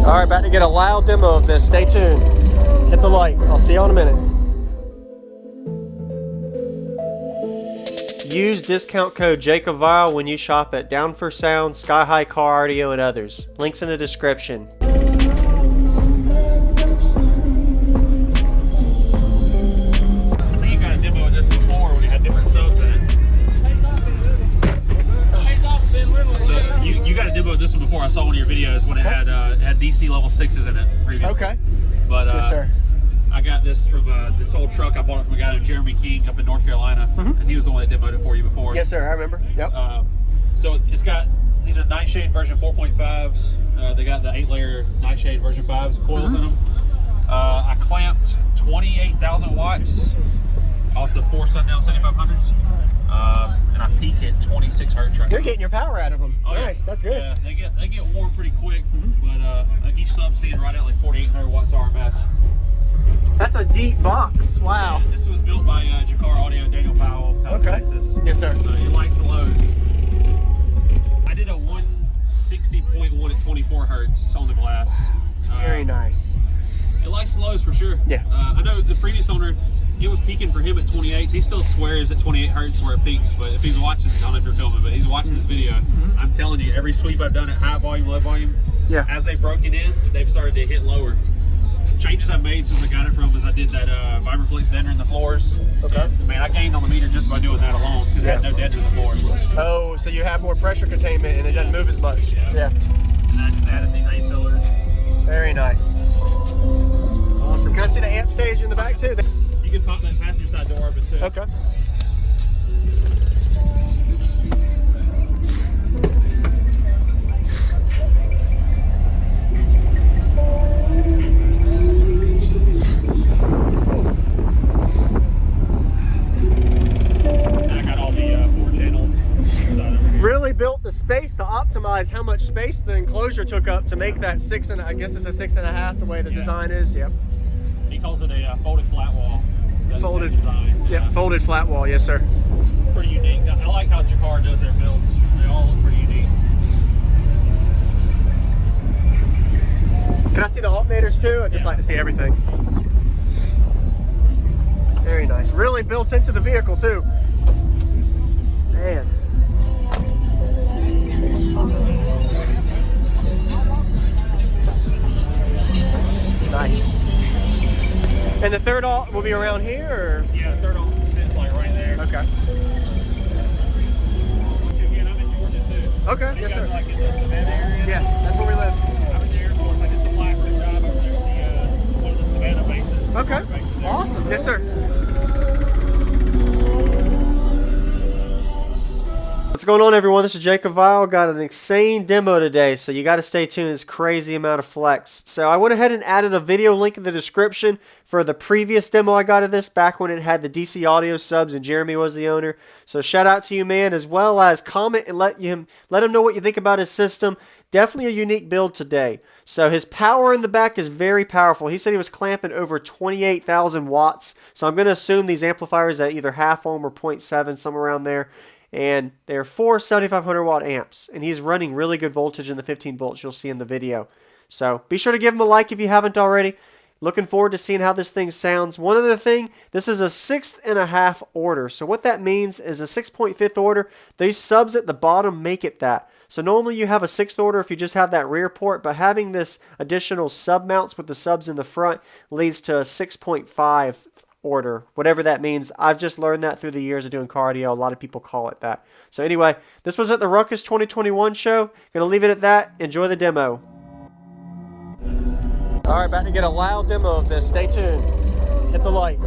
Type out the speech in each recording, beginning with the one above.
All right, about to get a loud demo of this. Stay tuned. Hit the light. I'll see you in a minute. Use discount code JACOBVILE when you shop at Down for Sound, Sky High Car Audio, and others. Links in the description. This one before. I saw one of your videos when it had DC level 6s in it previously. Okay. But yes, sir. I got this from this old truck. I bought it from a guy named Jeremy King up in North Carolina, and he was the one that demoed it for you before. Yes, sir. I remember. Yep. So it's got, these are Nightshade version 4.5s. They got the 8-layer Nightshade version 5s coils in them. I clamped 28,000 watts off the 4 Sundown 7500s. And I peak at 26 hertz right now. You're getting your power out of them. Oh, nice, yeah. That's good. Yeah, they get warm pretty quick, but each sub's seeing right at like 4,800 watts RMS. That's a deep box. Wow. Yeah, this was built by Jakar Audio, Daniel Powell, out of Texas. Yes, sir. So it likes the lows. I did a 160.1 at 24 hertz on the glass. Very nice. It likes the lows for sure. Yeah. I know the previous owner, it was peaking for him at 28. He still swears at 28 hertz where it peaks, but if he's watching, I don't know if you're filming, but he's watching this video, I'm telling you, every sweep I've done at high volume, low volume, as they broke it in, they've started to hit lower. Changes I've made since I got it from is I did that Vibraflex deadener in the floors. Okay. And, man, I gained on the meter just by doing that alone because it had no deadener in the floors. Oh, so you have more pressure containment and it doesn't move as much. Yeah. And I just added these 8 pillars. Very nice. Awesome. Can I see the amp stage in the back too? You can pop that passenger side door open too. Okay. Really built the space to optimize how much space the enclosure took up to make that 6 and I guess it's a 6.5 the way the design is. Yep. He calls it a folded flat wall. Folded design. Yep. Folded flat wall. Yes, sir. Pretty unique. I like how Jakar does their builds. They all look pretty unique. Can I see the alternators too? I just like to see everything. Very nice. Really built into the vehicle too. Man. Nice. And the third alt will be around here, or? Yeah, the third alt sits like right there. Okay. Again, I'm in Georgia too. Okay, yes sir. Like in the Savannah area? Yes, that's where we live. I'm in the Air Force. I did the Blackwood job over there at one of the Savannah bases. Okay, Bases awesome. Yes sir. What's going on, everyone? This is Jacob Vile. Got an insane demo today, so you got to stay tuned. It's crazy amount of flex. So I went ahead and added a video link in the description for the previous demo I got of this back when it had the DC audio subs and Jeremy was the owner. So shout out to you, man, as well as comment and let him know what you think about his system. Definitely a unique build today. So his power in the back is very powerful. He said he was clamping over 28,000 watts. So I'm going to assume these amplifiers at either half ohm or 0.7, somewhere around there. And they're 4 7500 watt amps, and he's running really good voltage in the 15 volts you'll see in the video. So be sure to give him a like if you haven't already. Looking forward to seeing how this thing sounds. One other thing, this is a 6.5 order. So what that means is a 6.5 order. These subs at the bottom make it that. So normally you have a 6th order if you just have that rear port, but having this additional sub mounts with the subs in the front leads to a 6.5 order, whatever that means. I've just learned that through the years of doing cardio. A lot of people call it that. So anyway, this was at the Ruckus 2021 show. Gonna leave it at that. Enjoy the demo. All right, about to get a loud demo of this. Stay tuned. Hit the light.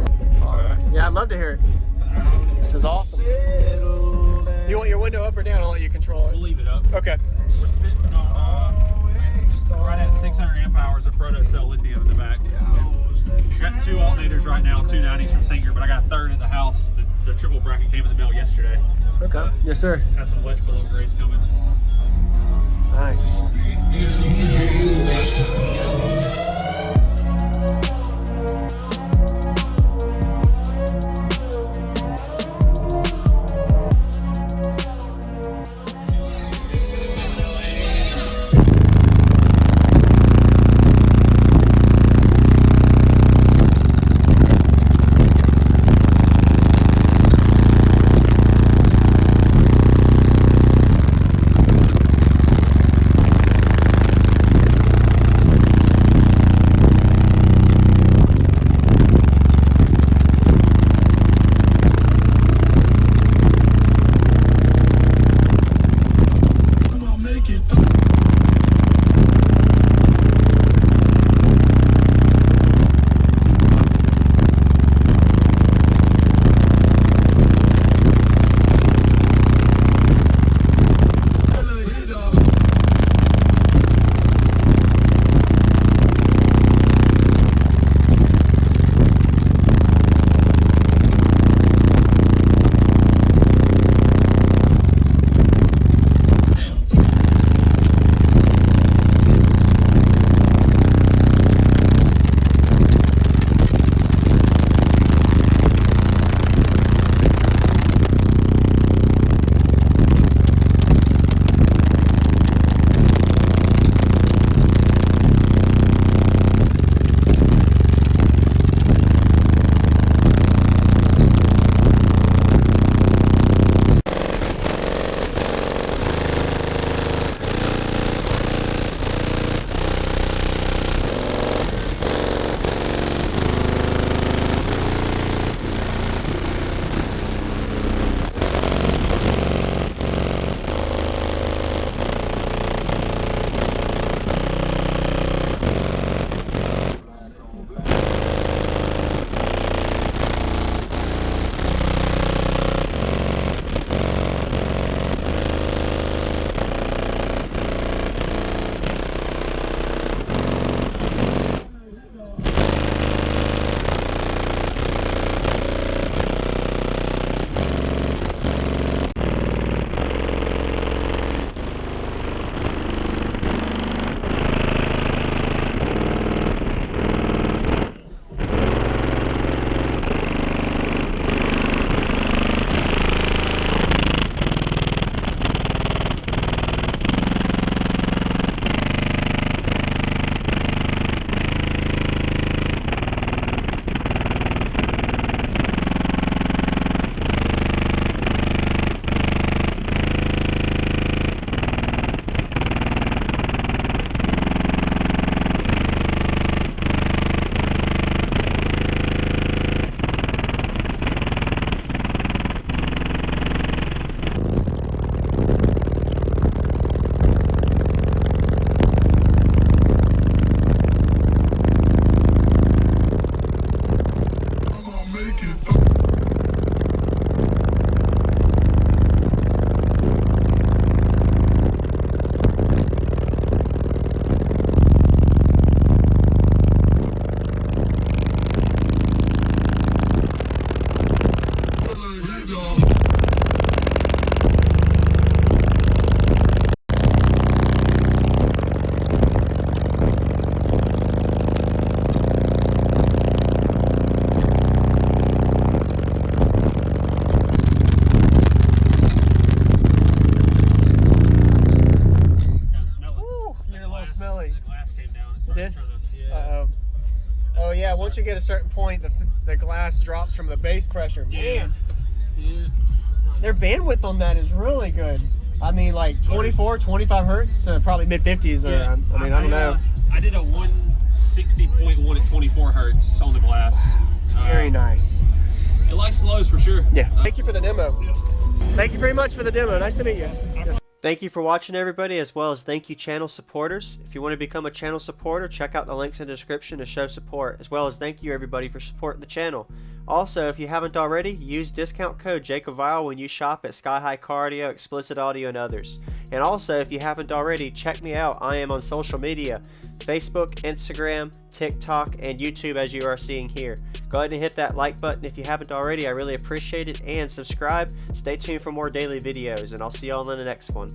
All right. Yeah, I'd love to hear it. This is awesome. You want your window up or down? I'll let you control it. We'll leave it up. Okay. We're sitting on right at 600 amp hours of proto cell lithium in the back. Got 2 alternators right now, 2 90s from Singer, but I got a 3rd at the house. The triple bracket came in the mail yesterday. Okay. So, yes, sir. Got some electrical upgrades coming. Nice. Really? The glass came down. It started trying to, yeah. Uh-oh. Oh, yeah, once you get a certain point, the glass drops from the base pressure. Man. Yeah. Their bandwidth on that is really good. I mean, like 24, 25 hertz to probably mid-50s. Yeah. I mean, I don't know. I did a 160.1 at 24 hertz on the glass. Very nice. It likes the lows for sure. Yeah. Thank you for the demo. Thank you very much for the demo. Nice to meet you. Thank you for watching, everybody, as well as thank you, channel supporters. If you want to become a channel supporter, check out the links in the description to show support, as well as thank you, everybody, for supporting the channel. Also, if you haven't already, use discount code JACOBVILE when you shop at Sky High Cardio, Explicit Audio, and others. And also, if you haven't already, check me out. I am on social media, Facebook, Instagram, TikTok, and YouTube, as you are seeing here. Go ahead and hit that like button if you haven't already. I really appreciate it. And subscribe. Stay tuned for more daily videos, and I'll see you all in the next one.